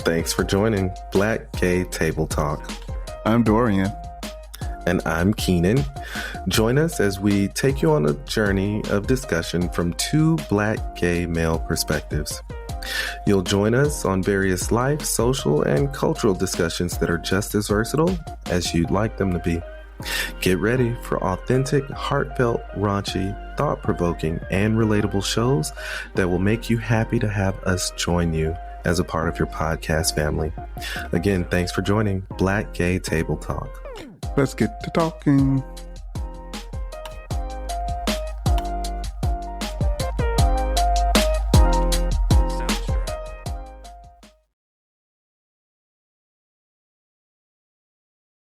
Thanks for joining Black Gay Table Talk. I'm Dorian. And I'm Kenan. Join us as we take you on a journey of discussion from two Black gay male perspectives. You'll join us on various life, social, and cultural discussions that are just as versatile as you'd like them to be. Get ready for authentic, heartfelt, raunchy, thought-provoking, and relatable shows that will make you happy to have us join you as a part of your podcast family. Again, thanks for joining Black Gay Table Talk. Let's get to talking.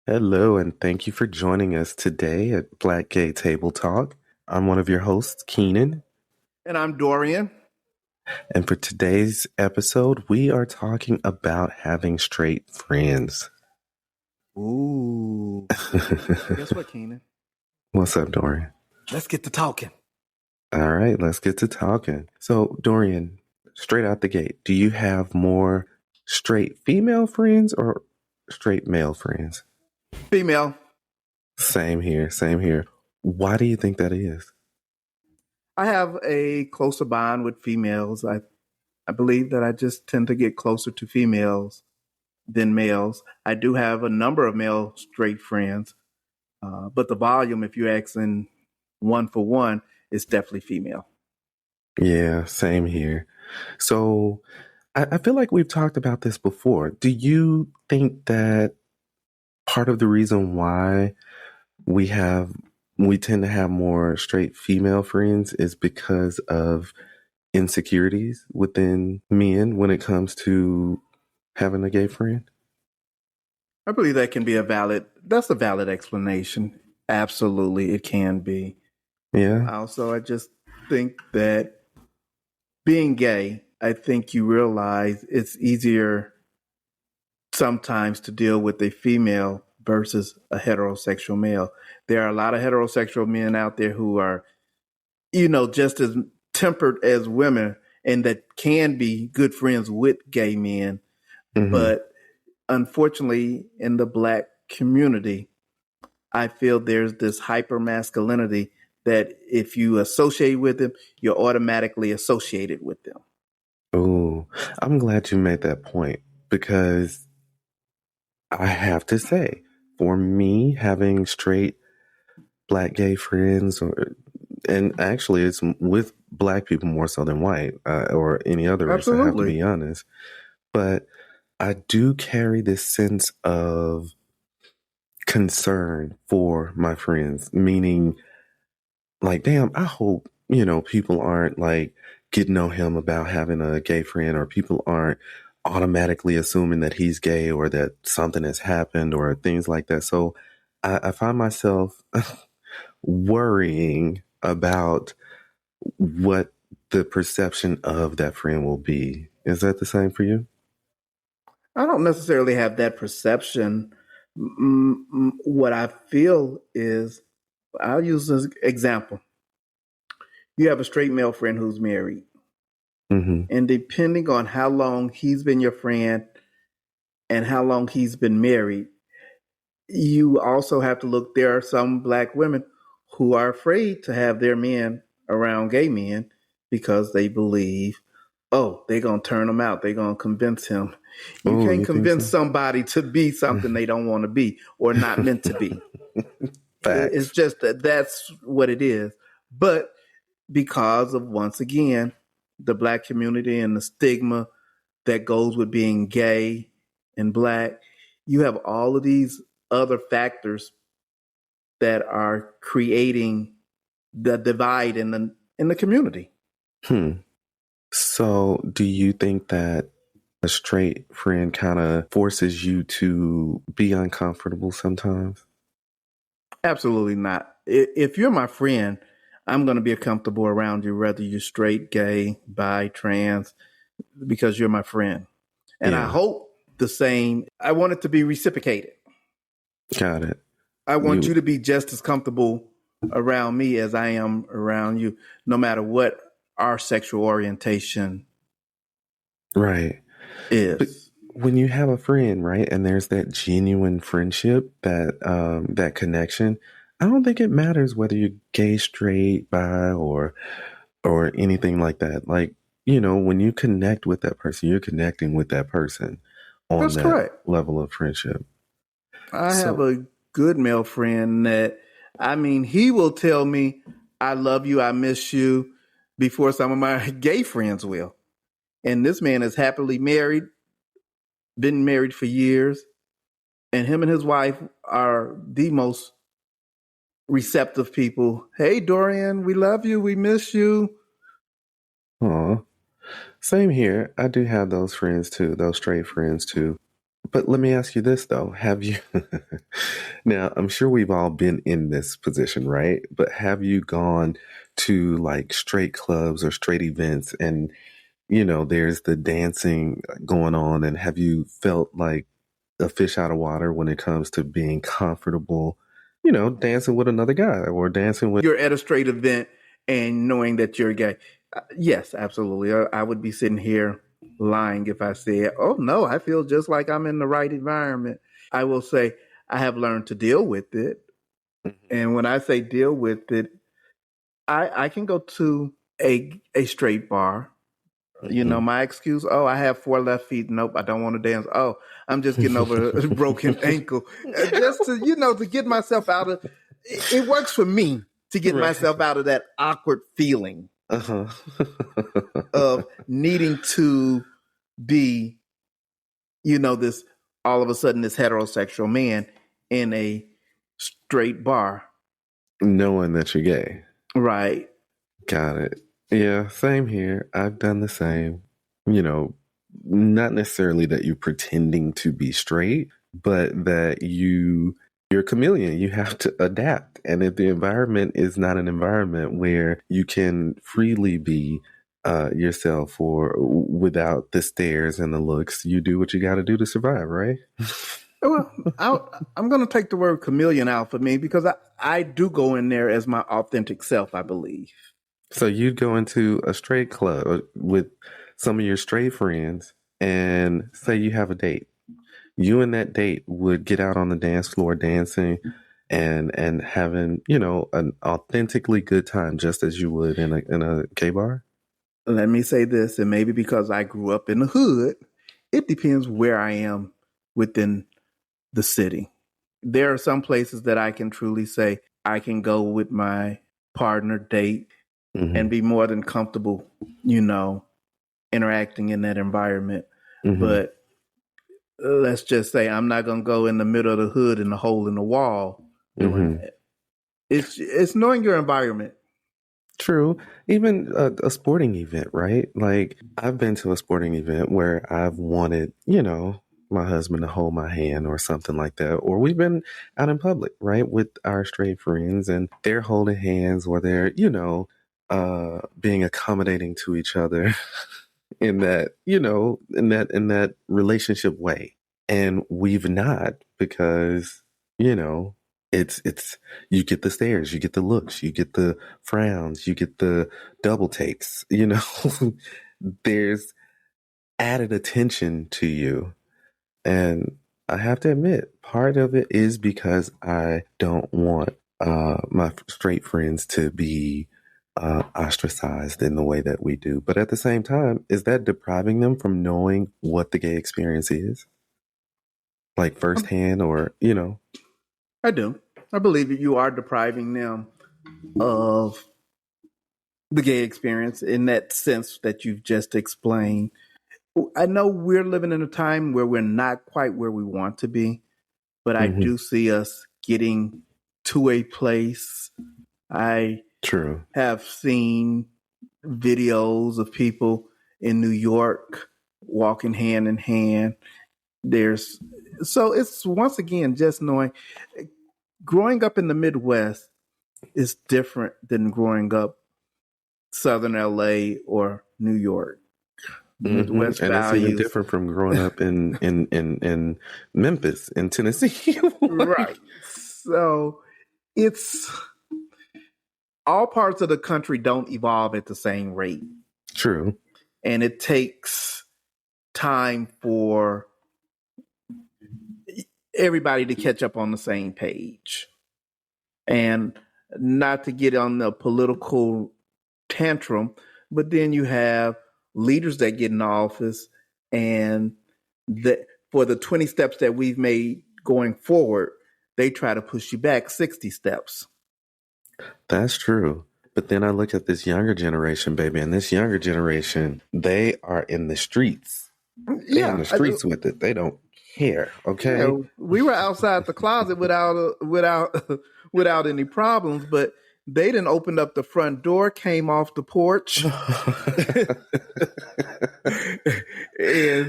Hello, and thank you for joining us today at Black Gay Table Talk. I'm one of your hosts, Kenan. And I'm Dorian. And for today's episode, we are talking about having straight friends. Ooh. Guess what, Kenan? What's up, Dorian? Let's get to talking. All right, let's get to talking. So, Dorian, straight out the gate, do you have more straight female friends or straight male friends? Female. Same here. Why do you think that is? I have a closer bond with females. I believe that I just tend to get closer to females than males. I do have a number of male straight friends, but the volume, if you're asking one for one, is definitely female. Yeah, same here. So I feel like we've talked about this before. Do you think that part of the reason why we tend to have more straight female friends is because of insecurities within men when it comes to having a gay friend? I believe that's a valid explanation. Absolutely, it can be. Yeah. Also, I just think that being gay, I think you realize it's easier sometimes to deal with a female versus a heterosexual male. There are a lot of heterosexual men out there who are, just as tempered as women and that can be good friends with gay men. Mm-hmm. But unfortunately, in the Black community, I feel there's this hyper masculinity that if you associate with them, you're automatically associated with them. Oh, I'm glad you made that point because I have to say, for me, having straight Black gay friends, and actually it's with Black people more so than white or any other race, I have to be honest. But I do carry this sense of concern for my friends, meaning like, damn, I hope, people aren't like getting on him about having a gay friend, or people aren't automatically assuming that he's gay or that something has happened or things like that. So I find myself worrying about what the perception of that friend will be. Is that the same for you? I don't necessarily have that perception. What I feel is, I'll use this example. You have a straight male friend who's married. Mm-hmm. And depending on how long he's been your friend and how long he's been married, you also have to look, there are some Black women who are afraid to have their men around gay men because they believe, they're going to turn him out. They're going to convince him. You can't convince somebody to be something they don't want to be or not meant to be. It's just that's what it is. But because of, once again, the Black community and the stigma that goes with being gay and Black, you have all of these other factors that are creating the divide in the community. So do you think that a straight friend kind of forces you to be uncomfortable sometimes? Absolutely not. If you're my friend, I'm going to be comfortable around you, whether you're straight, gay, bi, trans, because you're my friend. And I hope the same. I want it to be reciprocated. Got it. I want you to be just as comfortable around me as I am around you, no matter what our sexual orientation is. when you have a friend, right, and there's that genuine friendship, that connection, I don't think it matters whether you're gay, straight, bi, or anything like that. Like, when you connect with that person, you're connecting with that person on That's that correct. level of friendship. I have So, a good male friend that, I mean, he will tell me, I love you, I miss you, before some of my gay friends will. And this man is happily married, been married for years, and him and his wife are the most receptive people. Hey, Dorian, we love you, we miss you. aw, same here. I do have those friends too, those straight friends too. But let me ask you this though. Have you now, I'm sure we've all been in this position, right? But have you gone to like straight clubs or straight events and there's the dancing going on, and have you felt like a fish out of water when it comes to being comfortable, dancing with another guy or dancing with You're at a straight event and knowing that you're gay. Yes, absolutely. I would be sitting here lying if I said, oh, no, I feel just like I'm in the right environment. I will say I have learned to deal with it. And when I say deal with it, I can go to a straight bar. Mhm. My excuse, oh, I have four left feet. Nope, I don't want to dance. Oh, I'm just getting over a broken ankle. Just to get myself out of it works for me to get Right. myself out of that awkward feeling Uh-huh. of needing to be, this all of a sudden this heterosexual man in a straight bar. Knowing that you're gay. Right. Got it. Yeah, same here. I've done the same. You know, Not necessarily that you're pretending to be straight, but that you're a chameleon. You have to adapt. And if the environment is not an environment where you can freely be yourself or without the stares and the looks, you do what you got to do to survive, right? Well, I'm going to take the word chameleon out for me because I do go in there as my authentic self, I believe. So you'd go into a straight club with some of your straight friends and say you have a date. You and that date would get out on the dance floor dancing and having, an authentically good time just as you would in a gay bar. Let me say this, and maybe because I grew up in the hood, it depends where I am within the city. There are some places that I can truly say I can go with my partner date and Hmm. be more than comfortable, interacting in that environment. Hmm. But let's just say I'm not going to go in the middle of the hood in the hole in the wall doing Hmm. that. It's knowing your environment. True. Even a sporting event, right? Like I've been to a sporting event where I've wanted, my husband to hold my hand or something like that. Or we've been out in public, right, with our straight friends and they're holding hands or they're, being accommodating to each other in that, in that relationship way. And we've not because, you know, it's you get the stares, you get the looks, you get the frowns, you get the double takes, there's added attention to you. And I have to admit, part of it is because I don't want my straight friends to be ostracized in the way that we do. But at the same time, is that depriving them from knowing what the gay experience is? Like firsthand or, I do. I believe that you are depriving them of the gay experience in that sense that you've just explained. I know we're living in a time where we're not quite where we want to be, but I Mhm. do see us getting to a place. I True. have seen videos of people in New York walking hand in hand. There's so it's once again just knowing growing up in the Midwest is different than growing up Southern LA or New York. Midwest And it's even values. different from growing up in Memphis, in Tennessee. Like, Right. So it's all parts of the country don't evolve at the same rate. true. And it takes time for everybody to catch up on the same page. And not to get on the political tantrum, but then you have leaders that get in office and for the 20 steps that we've made going forward, they try to push you back 60 steps. That's true. But then I look at this younger generation, baby, and this younger generation, they are in the streets. They're in the streets with it. They don't care. Okay. Yeah, we were outside the closet without any problems, but they didn't open up the front door, came off the porch, and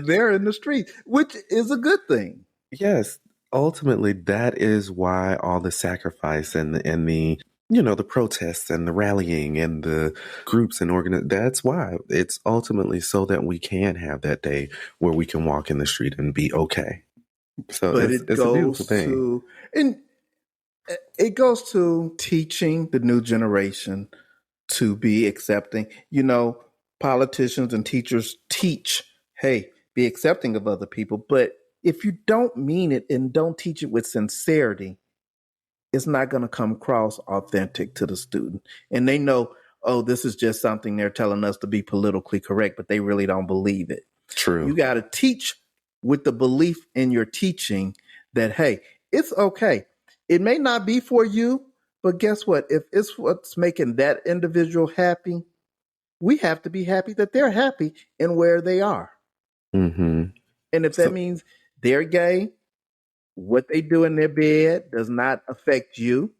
they're in the street, which is a good thing. Yes. Ultimately, that is why all the sacrifice and the the protests and the rallying and the groups and that's why it's ultimately so that we can have that day where we can walk in the street and be okay. So but it's a beautiful thing. It goes to teaching the new generation to be accepting. Politicians and teachers teach, hey, be accepting of other people. But if you don't mean it and don't teach it with sincerity, it's not going to come across authentic to the student. And they know, oh, this is just something they're telling us to be politically correct, but they really don't believe it. True. You got to teach with the belief in your teaching that, hey, it's okay. It may not be for you, but guess what? If it's what's making that individual happy, we have to be happy that they're happy in where they are. Mm-hmm. And if that means they're gay, what they do in their bed does not affect you.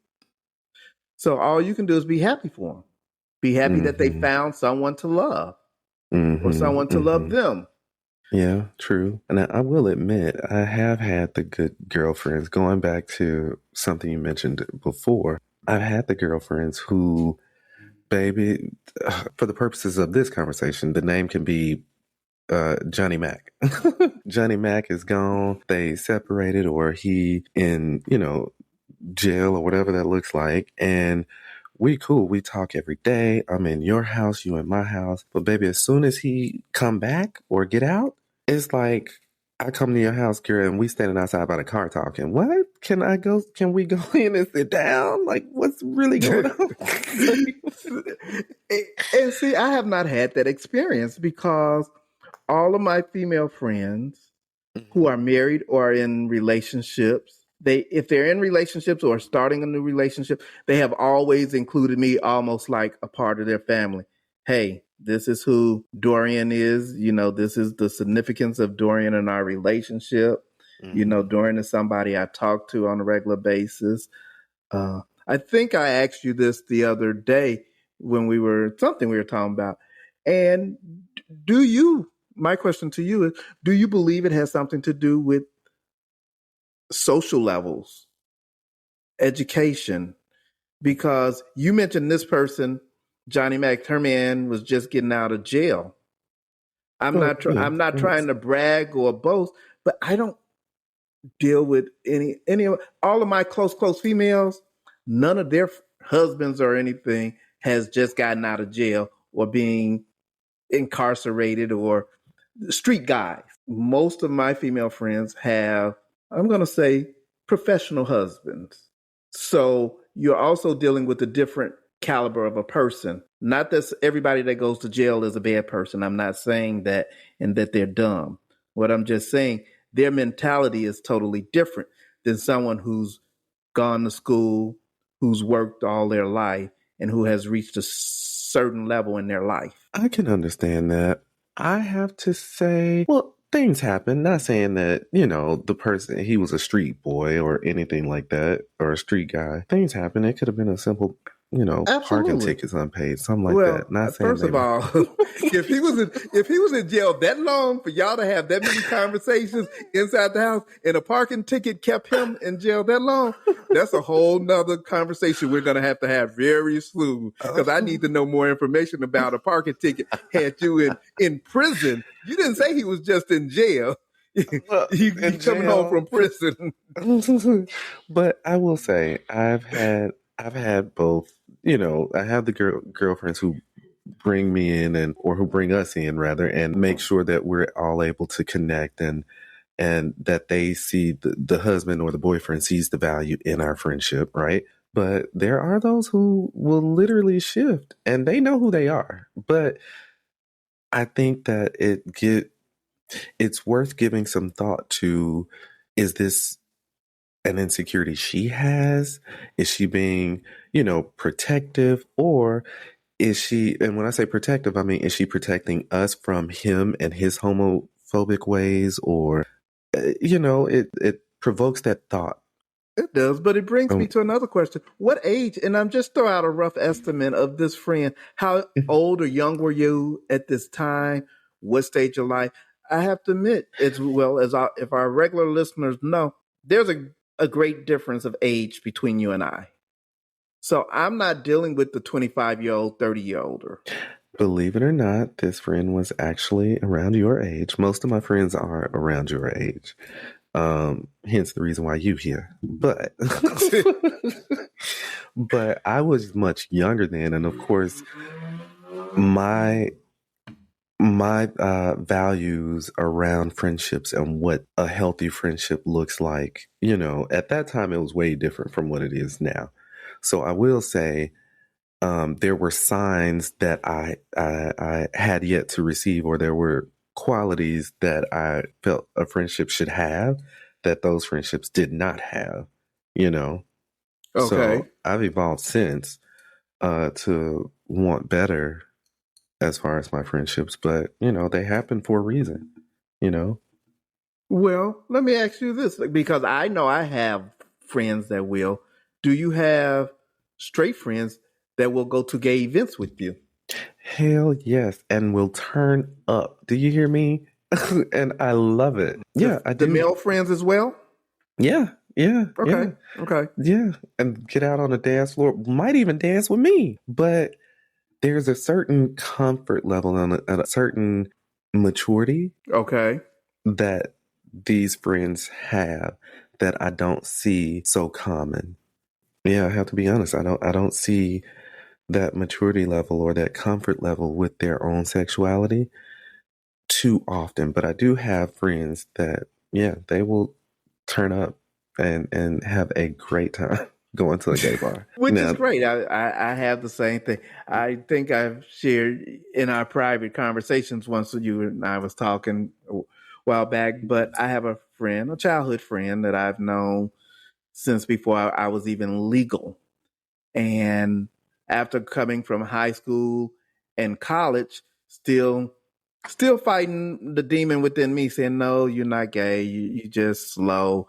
So all you can do is be happy for them. Be happy that they found someone to love or someone to love them. Yeah, true. And I will admit, I have had the good girlfriends, going back to something you mentioned before. I've had the girlfriends who, baby, for the purposes of this conversation, the name can be Johnny Mac. Johnny Mac is gone. They separated, or he in, jail or whatever that looks like. And we cool. We talk every day. I'm in your house, you in my house. But baby, as soon as he come back or get out, it's like I come to your house, girl, and we standing outside by the car talking. What? Can we go in and sit down? Like, what's really going on? And see, I have not had that experience because all of my female friends who are married or in relationships, if they're in relationships or starting a new relationship, they have always included me almost like a part of their family. Hey, this is who Dorian is. This is the significance of Dorian in our relationship. Dorian is somebody I talk to on a regular basis. I think I asked you this the other day when we were talking about. And my question to you is, do you believe it has something to do with social levels, education? Because you mentioned this person, Johnny Mac, her man was just getting out of jail. I'm not trying to brag or boast, but I don't deal with all of my close females. None of their husbands or anything has just gotten out of jail or being incarcerated or street guys. Most of my female friends have, I'm going to say, professional husbands. So you're also dealing with a different caliber of a person. Not that everybody that goes to jail is a bad person. I'm not saying that and that they're dumb. What I'm just saying, their mentality is totally different than someone who's gone to school, who's worked all their life, and who has reached a certain level in their life. I can understand that. I have to say, well, things happen. Not saying that, the person, he was a street boy or anything like that, or a street guy. Things happen. It could have been a simple, parking tickets unpaid, something like that. Not saying first of all, if he was in jail that long for y'all to have that many conversations inside the house and a parking ticket kept him in jail that long, that's a whole nother conversation we're going to have very soon, because I need to know more information about a parking ticket had you in prison. You didn't say he was just in jail. He coming home from prison. But I will say, I've had both. I have the girlfriends who bring me in or who bring us in rather, and make sure that we're all able to connect and and that they see the husband or the boyfriend sees the value in our friendship, right? But there are those who will literally shift, and they know who they are. But I think that it's worth giving some thought to, is this an insecurity she has? Is she being, protective? Or is she, and when I say protective, I mean, is she protecting us from him and his homophobic ways? Or, it provokes that thought. It does, but it brings me to another question. What age, and I'm just throw out a rough estimate of this friend, how old or young were you at this time? What stage of life? I have to admit, as well as if our regular listeners know, there's a great difference of age between you and I. So I'm not dealing with the 25-year-old, 30-year-older. Believe it or not, this friend was actually around your age. Most of my friends are around your age. Hence the reason why you here. But but I was much younger then, and of course my values around friendships and what a healthy friendship looks like, at that time it was way different from what it is now. So I will say there were signs that I had yet to receive, or there were qualities that I felt a friendship should have that those friendships did not have, Okay. So I've evolved since to want better as far as my friendships, but they happen for a reason, Well, let me ask you this, because I know I have friends that will. Do you have straight friends that will go to gay events with you? Hell yes, and will turn up. Do you hear me? And I love it. Yeah, I do. The male friends as well? Yeah. Okay. Yeah, and get out on the dance floor. Might even dance with me. But there's a certain comfort level and a certain maturity. Okay. That these friends have that I don't see so common. Yeah, I have to be honest. I don't see that maturity level or that comfort level with their own sexuality too often. But I do have friends that, they will turn up and have a great time going to a gay bar. Which is great. I have the same thing. I think I've shared in our private conversations once you and I was talking a while back, but I have a friend, a childhood friend that I've known since before I was even legal. And after coming from high school and college, still fighting the demon within me saying, no, you're not gay. You just slow,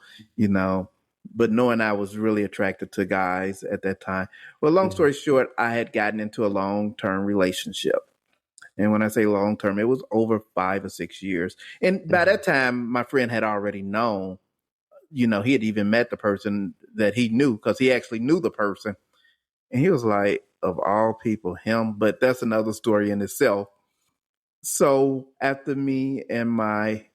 but knowing I was really attracted to guys at that time. Well, long story short, I had gotten into a long-term relationship. And when I say long-term, it was over 5 or 6 years. And by that time, my friend had already known, he had even met the person that he knew, because he actually knew the person. And he was like, of all people, him. But that's another story in itself. So after me and my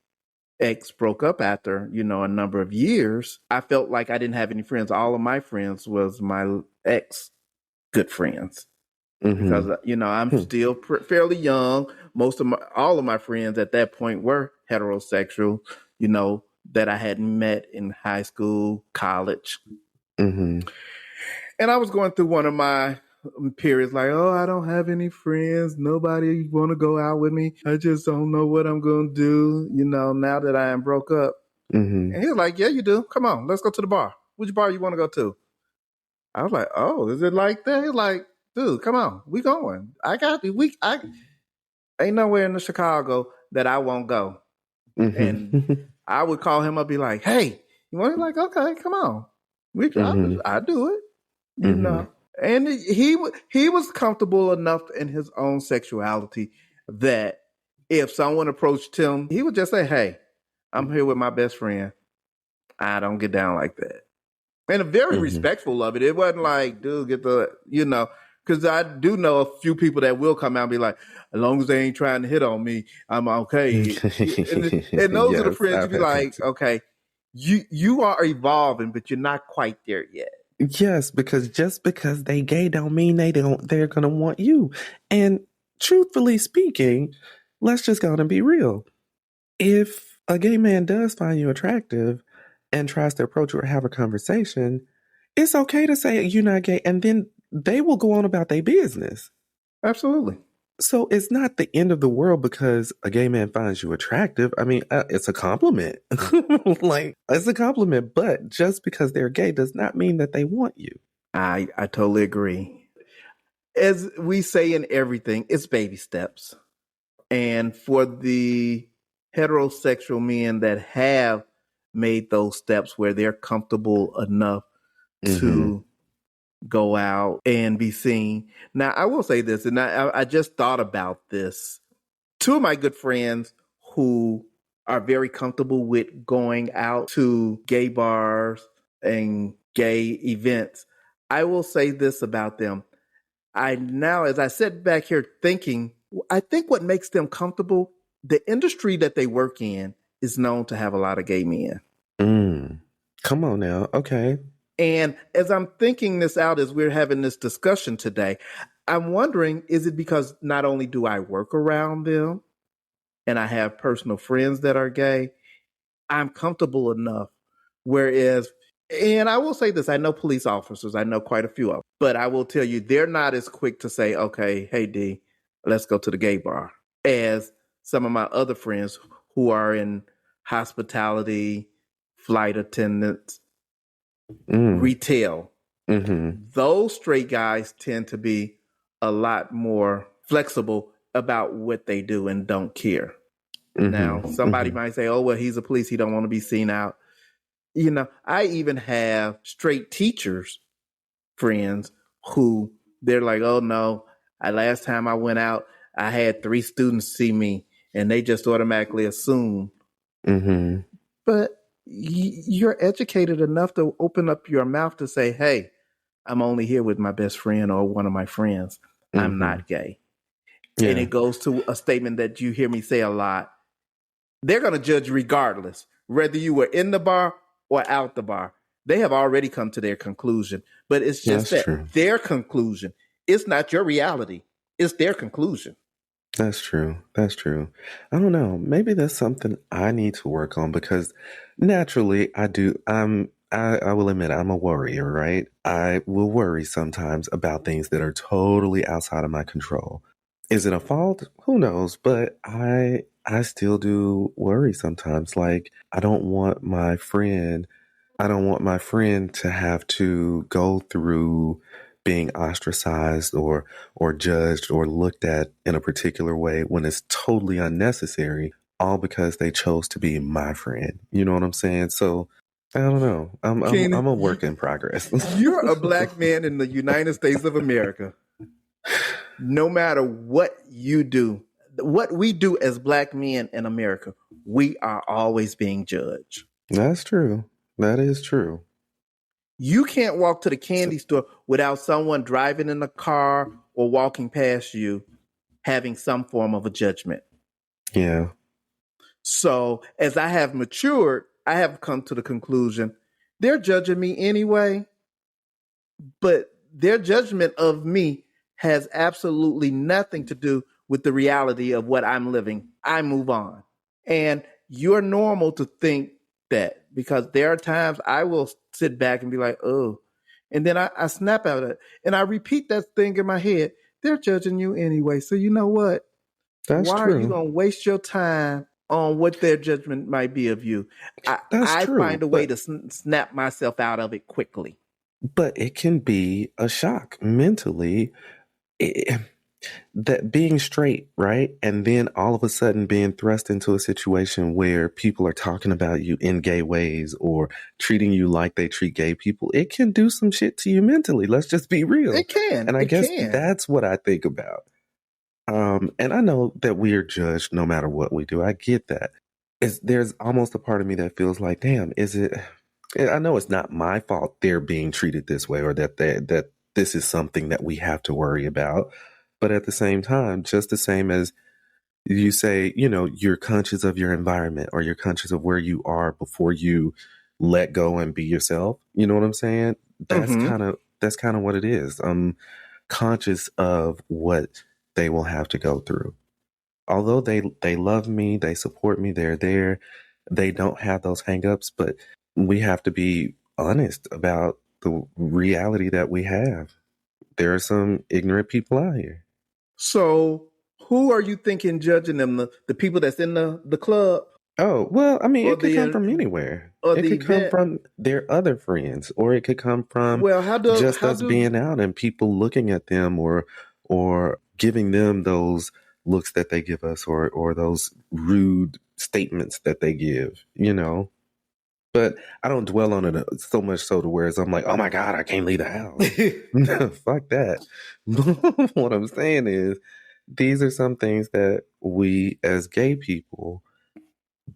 ex broke up after, a number of years, I felt like I didn't have any friends. All of my friends was my ex good friends. Because, I'm still fairly young. All of my friends at that point were heterosexual, that I had met in high school, college. And I was going through one of my periods like, oh, I don't have any friends. Nobody want to go out with me. I just don't know what I'm going to do, now that I am broke up. And he was like, yeah, you do. Come on, let's go to the bar. Which bar you want to go to? I was like, oh, is it like that? He's like, dude, come on, we going. I got you. Ain't nowhere in the Chicago that I won't go. And I would call him up, be like, hey, you want to? Like, okay, come on. I do it, And he was comfortable enough in his own sexuality that if someone approached him, he would just say, hey, I'm here with my best friend. I don't get down like that. And very respectful of it. It wasn't like, dude, get the, because I do know a few people that will come out and be like, as long as they ain't trying to hit on me, I'm okay. and those are the friends you be like, okay, you are evolving, but you're not quite there yet. Yes, because just because they gay don't mean they're gonna want you. And truthfully speaking, let's just go and be real. If a gay man does find you attractive and tries to approach you or have a conversation, it's okay to say you're not gay, and then they will go on about their business. Absolutely. So it's not the end of the world because a gay man finds you attractive. I mean, it's a compliment. Like, it's a compliment, but just because they're gay does not mean that they want you. I totally agree. As we say in everything, it's baby steps. And for the heterosexual men that have made those steps where they're comfortable enough to go out and be seen. Now, I will say this, and I just thought about this. Two of my good friends who are very comfortable with going out to gay bars and gay events, I will say this about them. As I sit back here thinking, I think what makes them comfortable, the industry that they work in is known to have a lot of gay men. Come on now. Okay. And as I'm thinking this out, as we're having this discussion today, I'm wondering, is it because not only do I work around them and I have personal friends that are gay, I'm comfortable enough. Whereas, and I will say this, I know police officers, I know quite a few of them, but I will tell you, they're not as quick to say, okay, hey, D, let's go to the gay bar, as some of my other friends who are in hospitality, flight attendants, retail. Those straight guys tend to be a lot more flexible about what they do and don't care. Now, somebody might say, oh, well, he's a police. He don't want to be seen out. You know, I even have straight teachers friends who they're like, oh, no, last time I went out, I had 3 students see me and they just automatically assume. But you're educated enough to open up your mouth to say, hey, I'm only here with my best friend or one of my friends. I'm not gay. Yeah. And it goes to a statement that you hear me say a lot. They're going to judge regardless, whether you were in the bar or out the bar. They have already come to their conclusion, but it's just their conclusion. It's not your reality. It's their conclusion. That's true. That's true. I don't know. Maybe that's something I need to work on because naturally I do. I will admit I'm a worrier, right? I will worry sometimes about things that are totally outside of my control. Is it a fault? Who knows? But I still do worry sometimes. Like I don't want my friend to have to go through being ostracized or judged or looked at in a particular way when it's totally unnecessary, all because they chose to be my friend. You know what I'm saying? So I don't know. I'm a work in progress. You're a black man in the United States of America. No matter what you do, what we do as black men in America, we are always being judged. That's true. That is true. You can't walk to the candy store without someone driving in a car or walking past you having some form of a judgment. Yeah. So as I have matured, I have come to the conclusion they're judging me anyway, but their judgment of me has absolutely nothing to do with the reality of what I'm living. I move on. And you're normal to think that, because there are times I will sit back and be like, oh, and then I snap out of it and I repeat that thing in my head. They're judging you anyway. So you know what? That's Why true. are you going to waste your time on what their judgment might be of you? I find a way to snap myself out of it quickly. But it can be a shock mentally. That being straight, right? And then all of a sudden being thrust into a situation where people are talking about you in gay ways or treating you like they treat gay people, it can do some shit to you mentally. Let's just be real. It can. And I guess that's what I think about. And I know that we are judged no matter what we do. I get that. There's almost a part of me that feels like, damn, I know it's not my fault they're being treated this way or that this is something that we have to worry about. But at the same time, just the same as you say, you know, you're conscious of your environment or you're conscious of where you are before you let go and be yourself. You know what I'm saying? That's kind of what it is. I'm conscious of what they will have to go through. Although they love me, they support me, they're there. they don't have those hangups, but we have to be honest about the reality that we have. There are some ignorant people out here. So who are you thinking judging them? The people that's in the club? Oh, well, I mean, Or it could the come from anywhere. or It the could come event? from their other friends, or it could come from Well, just us being out and people looking at them or giving them those looks that they give us or those rude statements that they give, you know. But I don't dwell on it so much so to where I'm like, oh my God, I can't leave the house. No, fuck that. What I'm saying is these are some things that we as gay people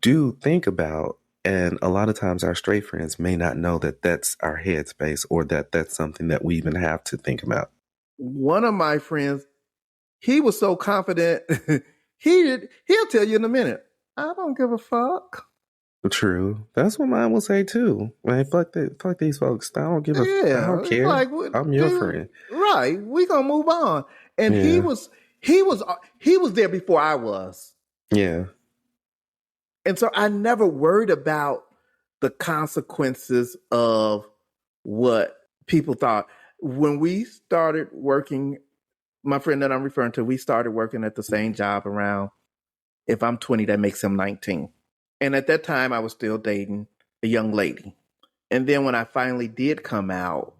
do think about. And a lot of times our straight friends may not know that that's our headspace or that that's something that we even have to think about. One of my friends, he was so confident. He'll tell you in a minute, I don't give a fuck. True. That's what mine will say too. Man, fuck these folks. I don't I don't care. Like, I'm your friend. Right. We gonna move on. And Yeah. he was there before I was. Yeah. And so I never worried about the consequences of what people thought. When we started working, my friend that I'm referring to, we started working at the same job around, if I'm 20, that makes him 19. And at that time, I was still dating a young lady. And then when I finally did come out,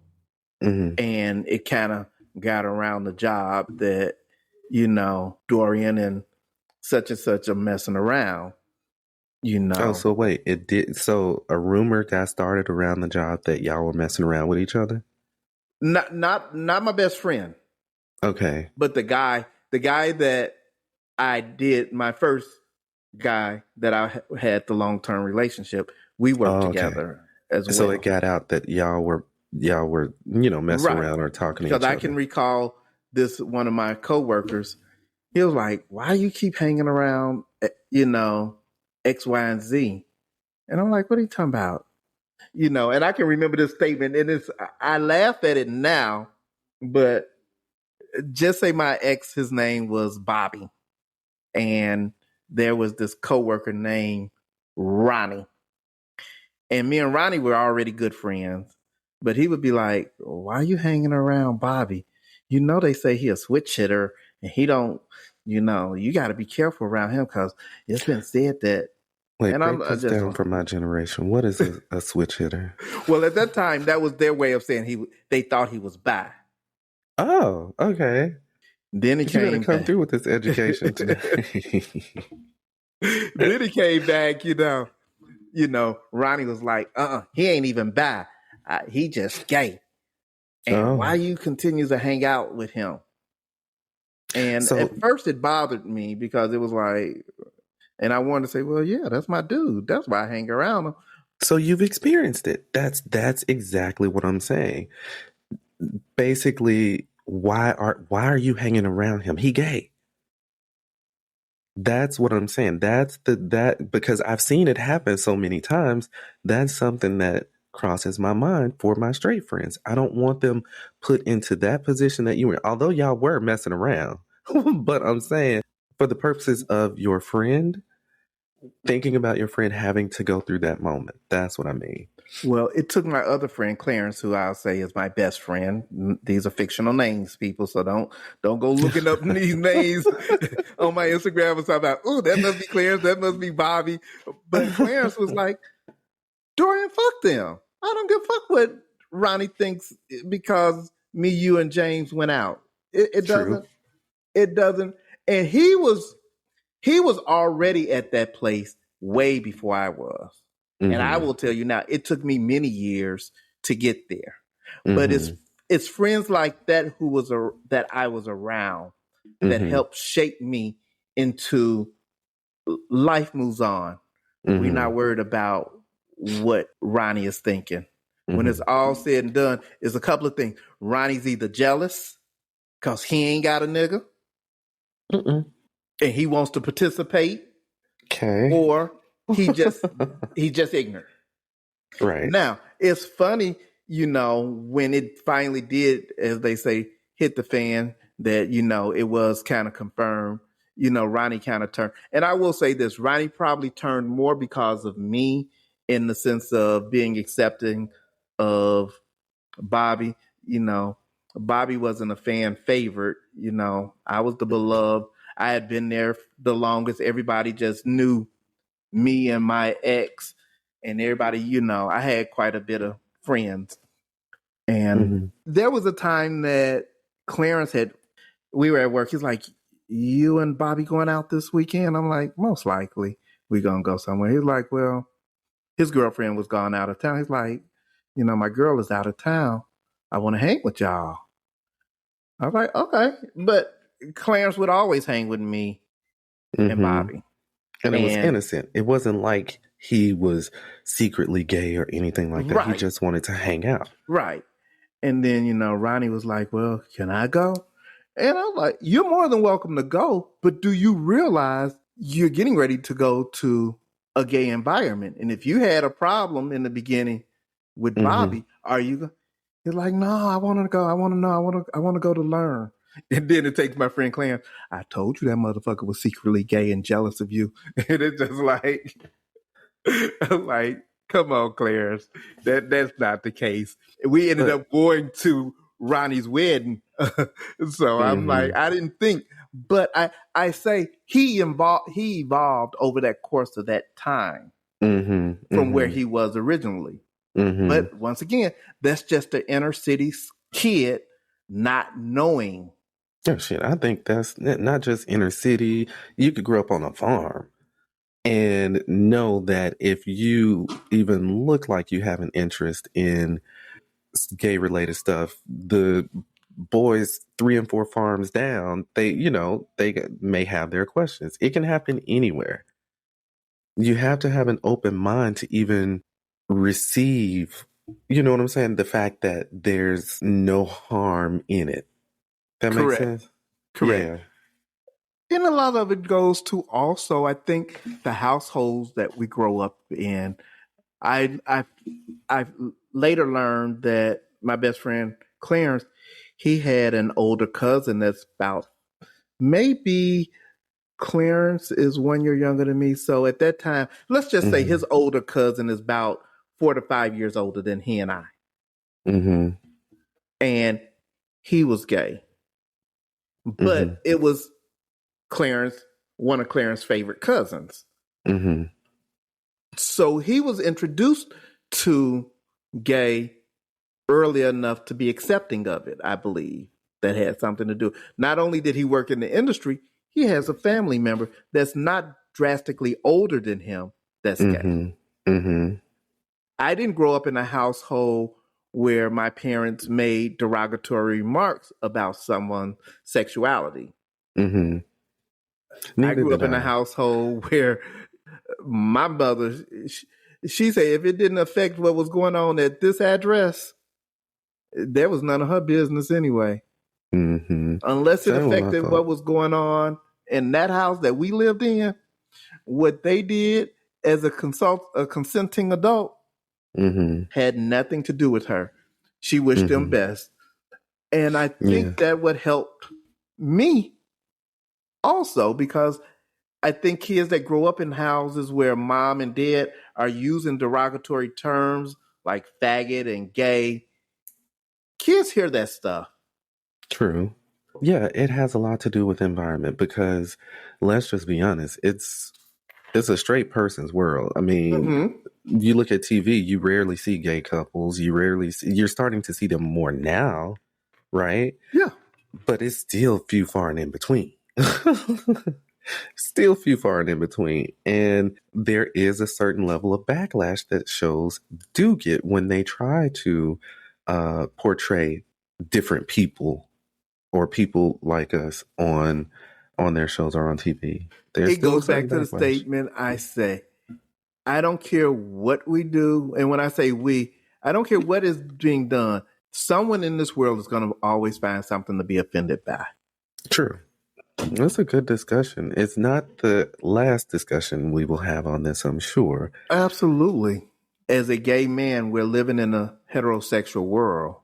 and it kind of got around the job that, you know, Dorian and such are messing around, you know. Oh, so wait, it did. So a rumor got started around the job that y'all were messing around with each other? Not my best friend. Okay. But the guy that I did, my first guy that I had the long-term relationship, we worked together as well. So it got out that y'all were, you know, messing around or talking to each other. Because I can recall this, one of my coworkers, he was like, why do you keep hanging around, you know, X, Y, and Z? And I'm like, what are you talking about? You know, and I can remember this statement, and I laugh at it now, but just say my ex, his name was Bobby. And there was this coworker named Ronnie. And me and Ronnie were already good friends. But he would be like, why are you hanging around Bobby? You know, they say he a switch hitter and he don't, you know, you got to be careful around him because it's been said that. Wait, break this down for my generation. What is a switch hitter? Well, at that time, that was their way of saying they thought he was bi. Oh, okay. Then he came back. Come through with this education today. Then he came back, you know, Ronnie was like, he ain't even bi. He just gay. And why you continue to hang out with him? And at first it bothered me because it was like, and I wanted to say, well, yeah, that's my dude. That's why I hang around him. So you've experienced it. That's exactly what I'm saying. Basically, why are you hanging around him? He gay. That's what I'm saying. Because I've seen it happen so many times. That's something that crosses my mind for my straight friends. I don't want them put into that position that you were, although y'all were messing around. But I'm saying, for the purposes of your friend, thinking about your friend having to go through that moment. That's what I mean. Well, it took my other friend, Clarence, who I'll say is my best friend. These are fictional names, people, so don't go looking up these names on my Instagram and talk about, oh, that must be Clarence, that must be Bobby. But Clarence was like, Dorian, fuck them. I don't give a fuck what Ronnie thinks because me, you, and James went out. It doesn't. It doesn't. And he was already at that place way before I was. Mm-hmm. And I will tell you now, it took me many years to get there. Mm-hmm. But it's friends like that that I was around that helped shape me into life moves on. Mm-hmm. We're not worried about what Ronnie is thinking. Mm-hmm. When it's all said and done, it's a couple of things. Ronnie's either jealous because he ain't got a nigga. And he wants to participate. Okay. Or he's just ignorant. Right. Now, it's funny, you know, when it finally did, as they say, hit the fan, that, you know, it was kind of confirmed, Ronnie kind of turned. And I will say this, Ronnie probably turned more because of me in the sense of being accepting of Bobby. Bobby wasn't a fan favorite. I was the beloved. I had been there the longest. Everybody just knew me and my ex, and everybody, I had quite a bit of friends. And there was a time that Clarence we were at work. He's like, "You and Bobby going out this weekend?" I'm like, "Most likely we're going to go somewhere." He's like, "Well," his girlfriend was gone out of town. He's like, "My girl is out of town. I want to hang with y'all." I was like, "Okay." But Clarence would always hang with me and Bobby. And it was innocent. It wasn't like he was secretly gay or anything like that. Right. He just wanted to hang out. Right. And then, Ronnie was like, "Well, can I go?" And I'm like, "You're more than welcome to go, but do you realize you're getting ready to go to a gay environment? And if you had a problem in the beginning with Bobby, are you?" He's like, "No, I want to go. I want to know. I want to go to learn." And then it takes my friend Clarence. "I told you that motherfucker was secretly gay and jealous of you." And it's just like, I'm like, come on, Clarence. That's not the case. We ended up going to Ronnie's wedding. So I'm like, I didn't think, but I say he evolved over that course of that time from where he was originally. But once again, that's just the inner city kid not knowing. Oh, shit. I think that's not just inner city. You could grow up on a farm and know that if you even look like you have an interest in gay related stuff, the boys 3 and 4 farms down, they may have their questions. It can happen anywhere. You have to have an open mind to even receive, you know what I'm saying? The fact that there's no harm in it. That makes sense? Correct. Yeah. And a lot of it goes to also, I think, the households that we grow up in. I've later learned that my best friend Clarence, he had an older cousin that's about, maybe Clarence is 1 year younger than me. So at that time, let's just say his older cousin is about 4 to 5 years older than he and I. And he was gay. But it was one of Clarence's favorite cousins. So he was introduced to gay early enough to be accepting of it, I believe. That had something to do. Not only did he work in the industry, he has a family member that's not drastically older than him that's gay. I didn't grow up in a household where my parents made derogatory remarks about someone's sexuality. I grew up in a household where my mother, she said if it didn't affect what was going on at this address, there was none of her business anyway. Unless it affected what was going on in that house that we lived in, what they did as a consenting adult had nothing to do with her. She wished them best. And I think that would help me also, because I think kids that grow up in houses where mom and dad are using derogatory terms like faggot and gay, kids hear that stuff. True. Yeah, it has a lot to do with environment, because let's just be honest, it's a straight person's world. I mean, you look at TV, you rarely see gay couples. You're starting to see them more now, right? Yeah. But it's still few far and in between. Still few far and in between. And there is a certain level of backlash that shows do get when they try to portray different people or people like us on their shows or on TV. It goes back to the statement I say, I don't care what we do. And when I say we, I don't care what is being done. Someone in this world is going to always find something to be offended by. True. That's a good discussion. It's not the last discussion we will have on this, I'm sure. Absolutely. As a gay man, we're living in a heterosexual world.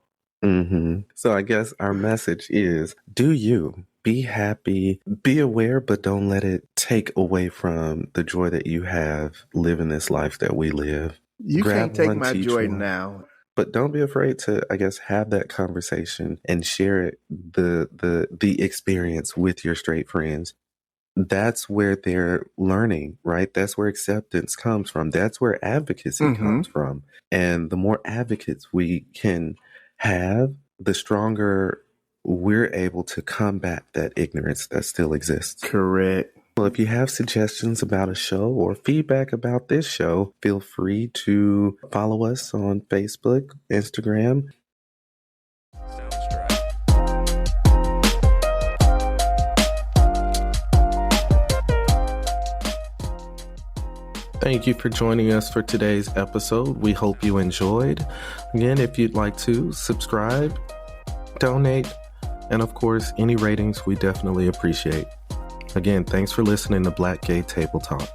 So I guess our message is, do you. Be happy, be aware, but don't let it take away from the joy that you have living this life that we live. You Grab can't take one, my teach joy one. now. But don't be afraid to, I guess, have that conversation and share it, the experience with your straight friends. That's where they're learning, right? That's where acceptance comes from. That's where advocacy comes from. And the more advocates we can have, the stronger we're able to combat that ignorance that still exists. Correct. Well, if you have suggestions about a show or feedback about this show, feel free to follow us on Facebook, Instagram. Thank you for joining us for today's episode. We hope you enjoyed. Again, if you'd like to subscribe, donate, and of course, any ratings we definitely appreciate. Again, thanks for listening to Black Gay Table Talk.